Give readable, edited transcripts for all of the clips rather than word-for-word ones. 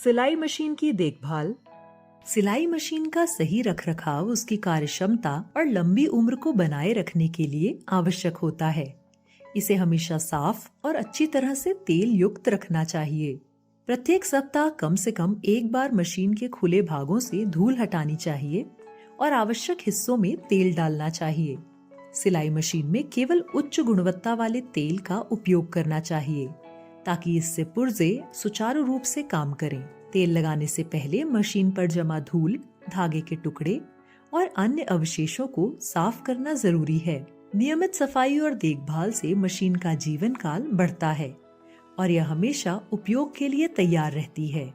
सिलाई मशीन की देखभाल। सिलाई मशीन का सही रखरखाव उसकी कार्यक्षमता और लंबी उम्र को बनाए रखने के लिए आवश्यक होता है। इसे हमेशा साफ और अच्छी तरह से तेल युक्त रखना चाहिए। प्रत्येक सप्ताह कम से कम एक बार मशीन के खुले भागों से धूल हटानी चाहिए और आवश्यक हिस्सों में तेल डालना चाहिए। सिलाई मशीन में केवल उच्च गुणवत्ता वाले तेल का उपयोग करना चाहिए ताकि इससे पुर्जे सुचारू रूप से काम करें। तेल लगाने से पहले मशीन पर जमा धूल, धागे के टुकड़े और अन्य अवशेषों को साफ करना जरूरी है। नियमित सफाई और देखभाल से मशीन का जीवन काल बढ़ता है और यह हमेशा उपयोग के लिए तैयार रहती है।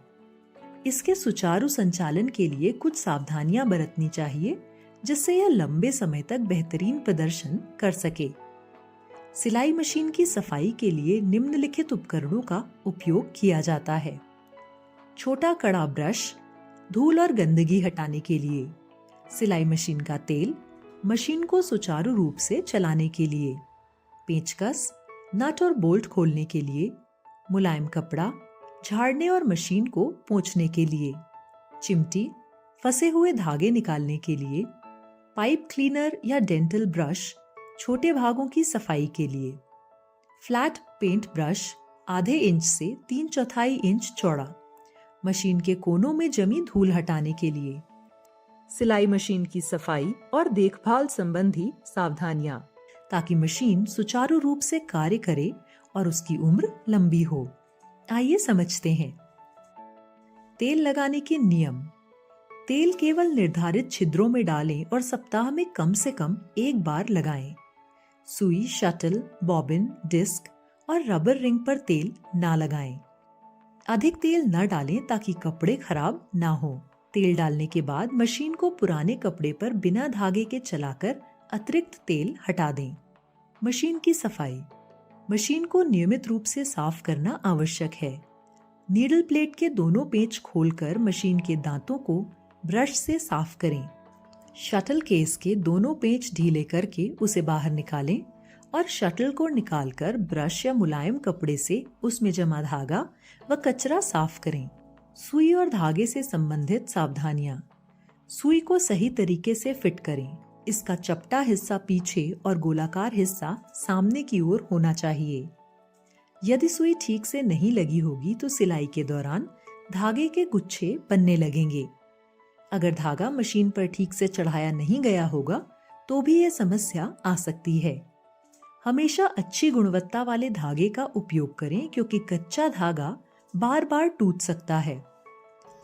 इसके सुचारू संचालन के लिए कुछ सावधानियां बरतनी चाहिए जिससे यह लंबे समय तक बेहतरीन प्रदर्शन कर सके। सिलाई मशीन की सफाई के लिए निम्नलिखित उपकरणों का उपयोग किया जाता है। छोटा कड़ा ब्रश, धूल और गंदगी हटाने के लिए। सिलाई मशीन का तेल, मशीन को सुचारू रूप से चलाने के लिए। पेंचकस, नट और बोल्ट खोलने के लिए। मुलायम कपड़ा, झाड़ने और मशीन को पोंछने के लिए। चिमटी, फंसे हुए धागे निकालने के लिए। पाइप क्लीनर या डेंटल ब्रश, छोटे भागों की सफाई के लिए। फ्लैट पेंट ब्रश, आधे इंच से 3/4 इंच चौड़ा, मशीन के कोनों में जमी धूल हटाने के लिए। सिलाई मशीन की सफाई और देखभाल संबंधी सावधानियां ताकि मशीन सुचारू रूप से कार्य करे और उसकी उम्र लंबी हो। आइए समझते हैं। तेल लगाने के नियम। तेल केवल निर्धारित छिद्रों में डालें और सप्ताह में कम से कम एक बार लगाएं। सुई, शटल, बॉबिन, डिस्क और रबर रिंग पर तेल ना लगाएं। अधिक तेल न डालें ताकि कपड़े खराब ना हो। तेल डालने के बाद मशीन को पुराने कपड़े पर बिना धागे के चलाकर अतिरिक्त तेल हटा दें। मशीन की सफाई। मशीन को नियमित रूप से साफ करना आवश्यक है। नीडल प्लेट के दोनों पेंच खोलकर मशीन के दांतों को ब्रश से साफ करें। शटल केस के दोनों पेंच ढीले करके उसे बाहर निकालें और शटल को निकालकर ब्रश या मुलायम कपड़े से उसमें जमा धागा व कचरा साफ करें। सुई और धागे से संबंधित सावधानियां। सुई को सही तरीके से फिट करें। इसका चपटा हिस्सा पीछे और गोलाकार हिस्सा सामने की ओर होना चाहिए। यदि सुई ठीक से नहीं लगी होगी तो सिलाई के दौरान धागे के गुच्छे बनने लगेंगे। अगर धागा मशीन पर ठीक से चढ़ाया नहीं गया होगा तो भी यह समस्या आ सकती है। हमेशा अच्छी गुणवत्ता वाले धागे का उपयोग करें क्योंकि कच्चा धागा बार बार टूट सकता है।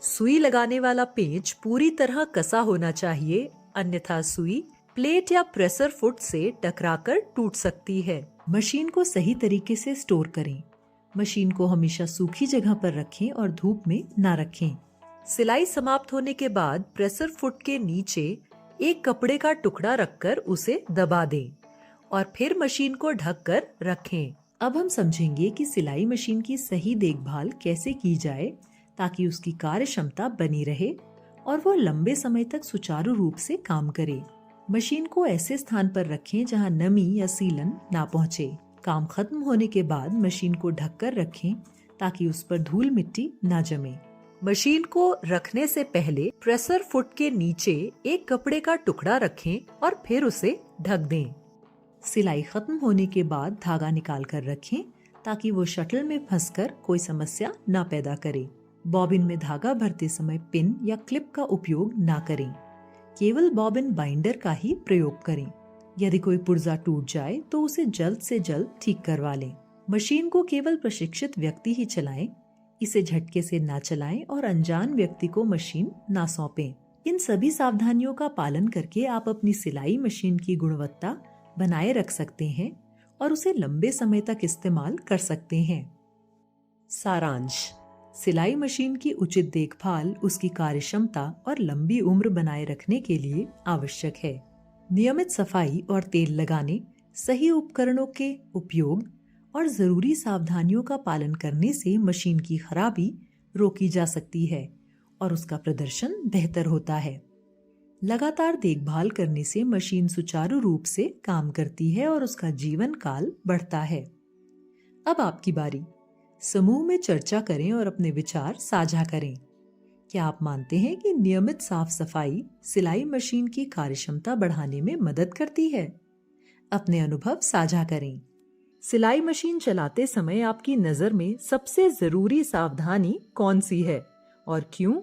सुई लगाने वाला पेंच पूरी तरह कसा होना चाहिए, अन्यथा सुई प्लेट या प्रेशर फुट से टकराकर टूट सकती है। मशीन को सही तरीके से स्टोर करें। मशीन को हमेशा सूखी जगह पर रखें और धूप में न रखें। सिलाई समाप्त होने के बाद प्रेशर फुट के नीचे एक कपड़े का टुकड़ा रखकर उसे दबा दें और फिर मशीन को ढककर रखें। अब हम समझेंगे कि सिलाई मशीन की सही देखभाल कैसे की जाए ताकि उसकी कार्य क्षमता बनी रहे और वो लंबे समय तक सुचारू रूप से काम करे। मशीन को ऐसे स्थान पर रखें जहां नमी या सीलन ना पहुंचे। काम खत्म होने के बाद मशीन को ढककर रखें ताकि उस पर धूल मिट्टी ना जमे। मशीन को रखने से पहले प्रेशर फुट के नीचे एक कपड़े का टुकड़ा रखें और फिर उसे ढक दें। सिलाई खत्म होने के बाद धागा निकाल कर रखें ताकि वो शटल में फंसकर कोई समस्या ना पैदा करे। बॉबिन में धागा भरते समय पिन या क्लिप का उपयोग ना करें। केवल बॉबिन बाइंडर का ही प्रयोग करें। यदि कोई पुर्जा टूट जाए तो उसे जल्द से जल्द ठीक करवा लें। मशीन को केवल प्रशिक्षित व्यक्ति ही चलाएं। इसे झटके से ना चलाएं और अनजान व्यक्ति को मशीन ना सौंपें। इन सभी सावधानियों का पालन करके आप अपनी सिलाई मशीन की गुणवत्ता बनाए रख सकते हैं और उसे लंबे समय तक इस्तेमाल कर सकते हैं। सारांश। सिलाई मशीन की उचित देखभाल उसकी कार्यक्षमता और लंबी उम्र बनाए रखने के लिए आवश्यक है। नियमित सफाई और तेल लगाने, सही उपकरणों के उपयोग और जरूरी सावधानियों का पालन करने से मशीन की खराबी रोकी जा सकती है और उसका प्रदर्शन बेहतर होता है। लगातार देखभाल करने से मशीन सुचारू रूप से काम करती है और उसका जीवन काल बढ़ता है। अब आपकी बारी। समूह में चर्चा करें और अपने विचार साझा करें। क्या आप मानते हैं कि नियमित साफ सफाई सिलाई मशीन की कार्यक्षमता बढ़ाने में मदद करती है? अपने अनुभव साझा करें। सिलाई मशीन चलाते समय आपकी नजर में सबसे जरूरी सावधानी कौन सी है और क्यों?